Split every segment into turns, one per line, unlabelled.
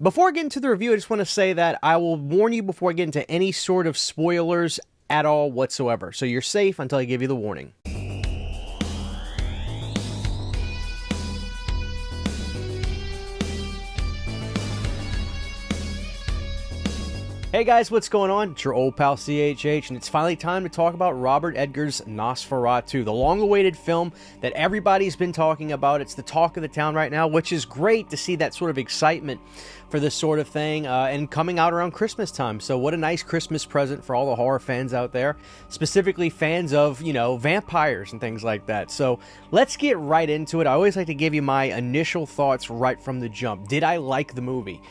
Before I get into the review, I just want to say that I will warn you before I get into any sort of spoilers at all whatsoever. So you're safe until I give you the warning. Hey guys, what's going on? It's your old pal CHH, and it's finally time to talk about Robert Eggers' NOSFERATU, the long-awaited film that everybody's been talking about. It's the talk of the town right now, which is great to see that sort of excitement for this sort of thing, and coming out around Christmas time. So what a nice Christmas present for all the horror fans out there, specifically fans of, you know, vampires and things like that. So let's get right into it. I always like to give you my initial thoughts right from the jump. Did I like the movie?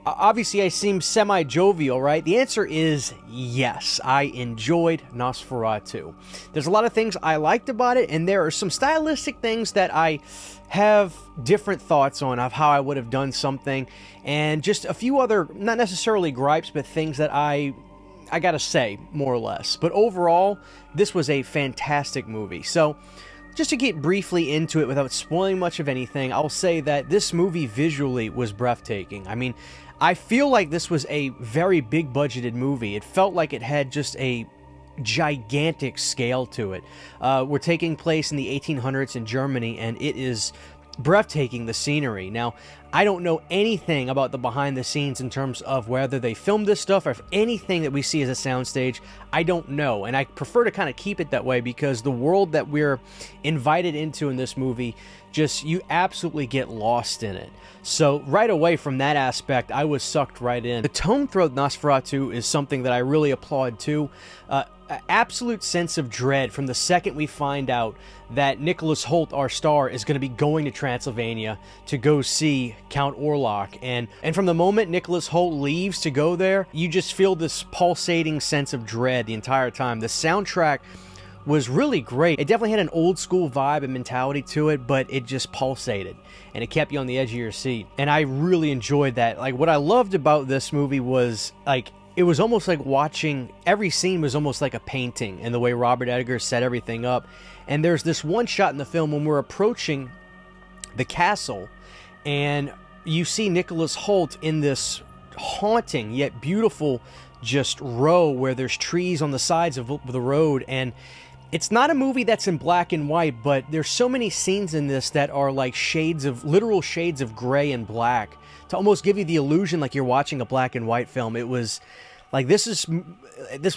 Obviously, I seem semi-jovial, right? The answer is yes. I enjoyed NOSFERATU. There's a lot of things I liked about it, and there are some stylistic things that I have different thoughts on of how I would have done something, and just a few other, not necessarily gripes, but things that I gotta say, more or less. But overall, this was a fantastic movie. So, just to get briefly into it without spoiling much of anything, I'll say that this movie visually was breathtaking. I mean, I feel like this was a very big budgeted movie. It felt like it had just a gigantic scale to it. We're taking place in the 1800s in Germany, and it is breathtaking, the scenery. Now, I don't know anything about the behind the scenes in terms of whether they filmed this stuff or if anything that we see as a soundstage. I don't know, and I prefer to kind of keep it that way because the world that we're invited into in this movie, just, you absolutely get lost in it. So right away from that aspect, I was sucked right in. The tone throughout NOSFERATU is something that I really applaud too. An absolute sense of dread from the second we find out that Nicholas Hoult, our star, is going to be going to Transylvania to go see Count Orlok. And from the moment Nicholas Hoult leaves to go there, you just feel this pulsating sense of dread the entire time. The soundtrack was really great. It definitely had an old school vibe and mentality to it, but it just pulsated and it kept you on the edge of your seat. And I really enjoyed that. Like, what I loved about this movie was, like, it was almost like watching, every scene was almost like a painting in the way Robert Eggers set everything up. And there's this one shot in the film when we're approaching the castle and you see Nicholas Hoult in this haunting yet beautiful just row where there's trees on the sides of the road. And it's not a movie that's in black and white, but there's so many scenes in this that are like shades of, literal shades of gray and black, to almost give you the illusion like you're watching a black and white film. It was like, this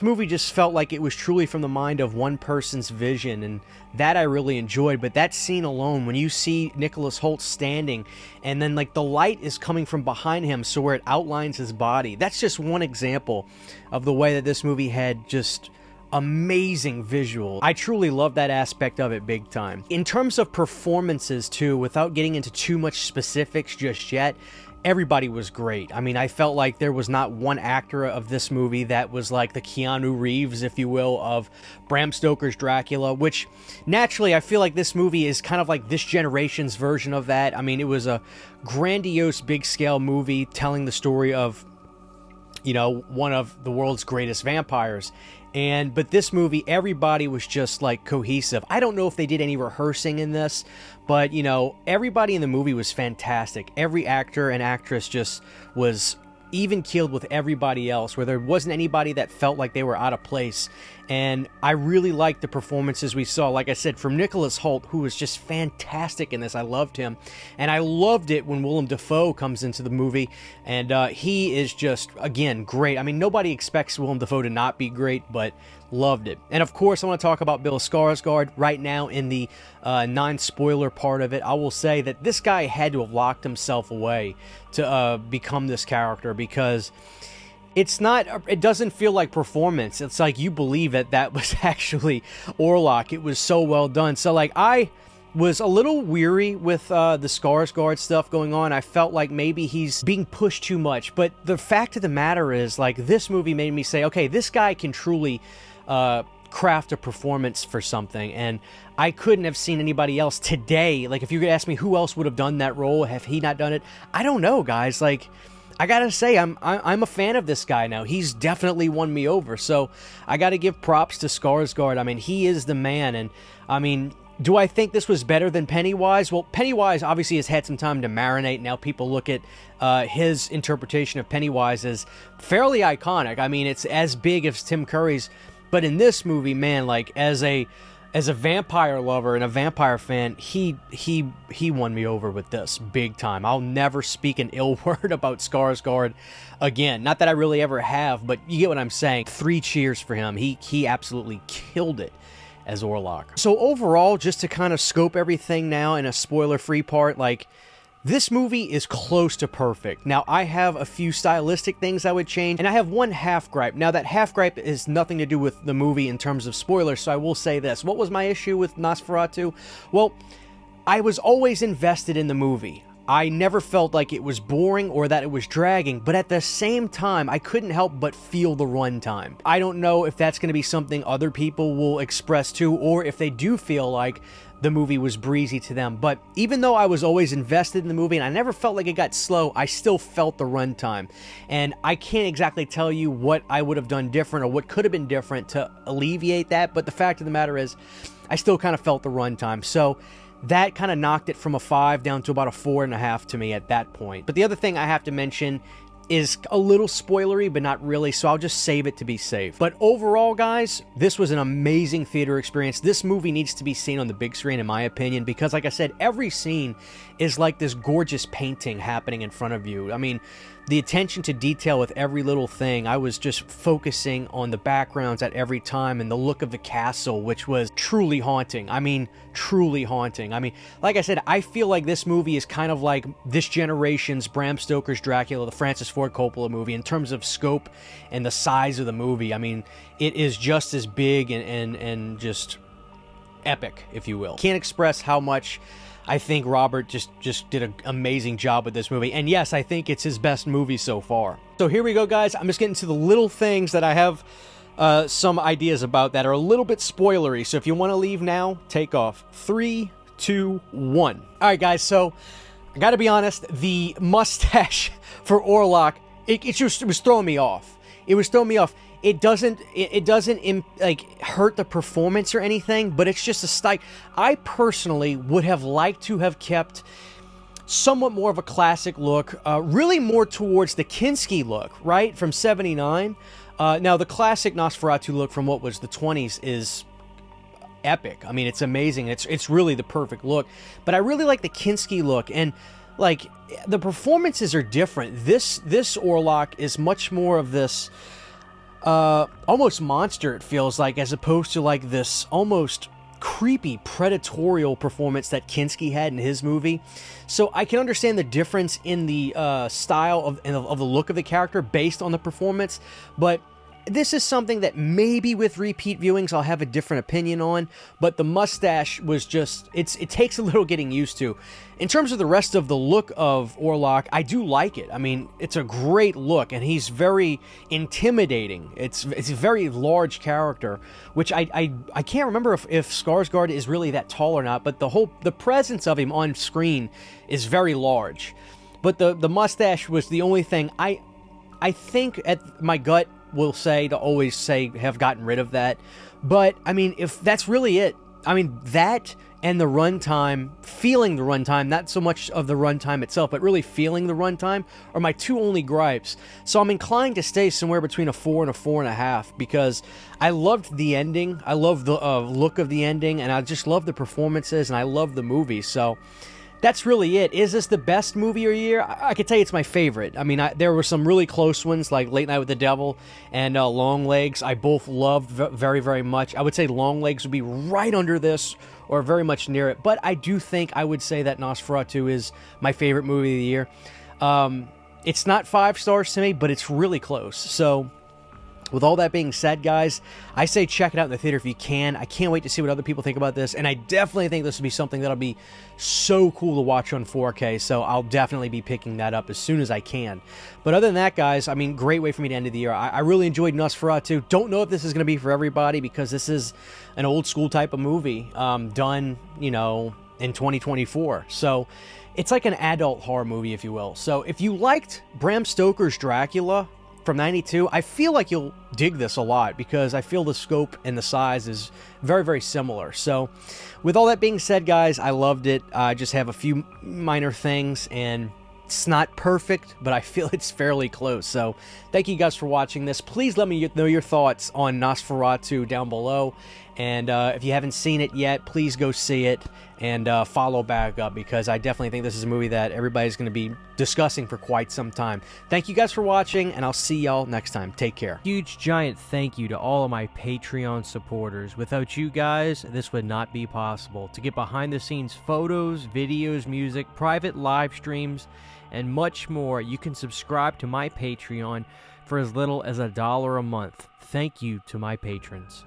movie just felt like it was truly from the mind of one person's vision, and that I really enjoyed. But that scene alone, when you see Nicholas Hoult standing, and then like the light is coming from behind him, so where it outlines his body, that's just one example of the way that this movie had just amazing visual. I truly love that aspect of it big time. In terms of performances too, without getting into too much specifics just yet, everybody was great. I mean, I felt like there was not one actor of this movie that was like the Keanu Reeves, if you will, of Bram Stoker's Dracula, which naturally I feel like this movie is kind of like this generation's version of that. I mean, it was a grandiose, big-scale movie telling the story of, you know, one of the world's greatest vampires. But this movie, everybody was just like cohesive. I don't know if they did any rehearsing in this, but you know, everybody in the movie was fantastic. Every actor and actress just was even keeled with everybody else, where there wasn't anybody that felt like they were out of place. And I really liked the performances we saw, like I said, from Nicholas Hoult, who was just fantastic in this. I loved him. And I loved it when Willem Dafoe comes into the movie, and he is just, again, great. I mean, nobody expects Willem Dafoe to not be great, but loved it. And of course, I want to talk about Bill Skarsgård right now in the non-spoiler part of it. I will say that this guy had to have locked himself away to become this character, because it doesn't feel like performance. It's like you believe that was actually Orlok. It was so well done. So like, I was a little weary with the Skarsgård stuff going on. I felt like maybe he's being pushed too much. But the fact of the matter is, like, this movie made me say, okay, this guy can truly craft a performance for something. And I couldn't have seen anybody else today. Like, if you could ask me who else would have done that role, have he not done it? I don't know, guys. Like, I gotta say, I'm a fan of this guy now. He's definitely won me over. So I gotta give props to Skarsgård. I mean, he is the man. And I mean, Do I think this was better than Pennywise? Well, Pennywise obviously has had some time to marinate. Now people look at his interpretation of Pennywise as fairly iconic. I mean, it's as big as Tim Curry's. But in this movie, man, like, as a vampire lover and a vampire fan, he won me over with this big time. I'll never speak an ill word about Skarsgård again. Not that I really ever have, but you get what I'm saying. 3 cheers for him. He absolutely killed it as Orlok. So overall, just to kind of scope everything now in a spoiler-free part, like, this movie is close to perfect. Now, I have a few stylistic things I would change, and I have one half gripe. Now, that half gripe is nothing to do with the movie in terms of spoilers, so I will say this. What was my issue with NOSFERATU? Well, I was always invested in the movie. I never felt like it was boring or that it was dragging, but at the same time, I couldn't help but feel the runtime. I don't know if that's going to be something other people will express too, or if they do feel like the movie was breezy to them. But even though I was always invested in the movie and I never felt like it got slow, I still felt the runtime. And I can't exactly tell you what I would have done different or what could have been different to alleviate that, but the fact of the matter is, I still kind of felt the runtime. So that kind of knocked it from a 5 down to about a 4.5 to me at that point. But the other thing I have to mention is a little spoilery, but not really, so I'll just save it to be safe. But overall, guys, this was an amazing theater experience. This movie needs to be seen on the big screen, in my opinion, because, like I said, every scene is like this gorgeous painting happening in front of you. I mean, the attention to detail with every little thing, I was just focusing on the backgrounds at every time, and the look of the castle, which was truly haunting. I mean, truly haunting. I mean, like I said, I feel like this movie is kind of like this generation's Bram Stoker's Dracula, the Francis Ford Coppola movie, in terms of scope and the size of the movie. I mean, it is just as big and just epic, if you will. Can't express how much I think Robert just did an amazing job with this movie. And yes, I think it's his best movie so far. So here we go, guys. I'm just getting to the little things that I have some ideas about that are a little bit spoilery. So if you want to leave now, take off. 3, 2, 1. All right, guys. So I got to be honest, the mustache for Orlok, it was throwing me off. It was throwing me off. It doesn't like hurt the performance or anything, but it's just a style. I personally would have liked to have kept somewhat more of a classic look, really more towards the Kinski look, right, from '79. Now, the classic NOSFERATU look from what was the 20s is epic. I mean, it's amazing. It's really the perfect look. But I really like the Kinski look, and like the performances are different. This Orlok is much more of this almost monster, it feels like, as opposed to like this almost creepy predatorial performance that Kinski had in his movie. So I can understand the difference in the style of the look of the character based on the performance, but this is something that maybe with repeat viewings I'll have a different opinion on, but the mustache was just, it takes a little getting used to. In terms of the rest of the look of Orlok, I do like it. I mean, it's a great look, and he's very intimidating. It's a very large character, which I can't remember if Skarsgård is really that tall or not, but the presence of him on screen is very large. But the mustache was the only thing I think at my gut will say to always say have gotten rid of that. But I mean, if that's really it, I mean, that and the runtime, feeling the runtime, not so much of the runtime itself, but really feeling the runtime, are my two only gripes. So I'm inclined to stay somewhere between a 4 and a 4.5, because I loved the ending, I love the look of the ending, and I just love the performances, and I love the movie. So that's really it. Is this the best movie of the year? I could tell you it's my favorite. I mean, there were some really close ones, like Late Night with the Devil and Long Legs. I both loved very, very much. I would say Long Legs would be right under this, or very much near it. But I do think I would say that NOSFERATU is my favorite movie of the year. It's not 5 stars to me, but it's really close. So with all that being said, guys, I say check it out in the theater if you can. I can't wait to see what other people think about this, and I definitely think this will be something that'll be so cool to watch on 4K, so I'll definitely be picking that up as soon as I can. But other than that, guys, I mean, great way for me to end the year. I really enjoyed NOSFERATU. Don't know if this is going to be for everybody, because this is an old school type of movie done, you know, in 2024. So it's like an adult horror movie, if you will. So if you liked Bram Stoker's Dracula from 92. I feel like you'll dig this a lot because I feel the scope and the size is very, very similar. So with all that being said, guys, I loved it. I just have a few minor things, and it's not perfect, but I feel it's fairly close. So thank you guys for watching this. Please let me know your thoughts on NOSFERATU down below. And if you haven't seen it yet, please go see it and follow back up, because I definitely think this is a movie that everybody's going to be discussing for quite some time. Thank you guys for watching, and I'll see y'all next time. Take care. Huge, giant thank you to all of my Patreon supporters. Without you guys, this would not be possible. To get behind-the-scenes photos, videos, music, private live streams, and much more, you can subscribe to my Patreon for as little as $1 a month. Thank you to my patrons.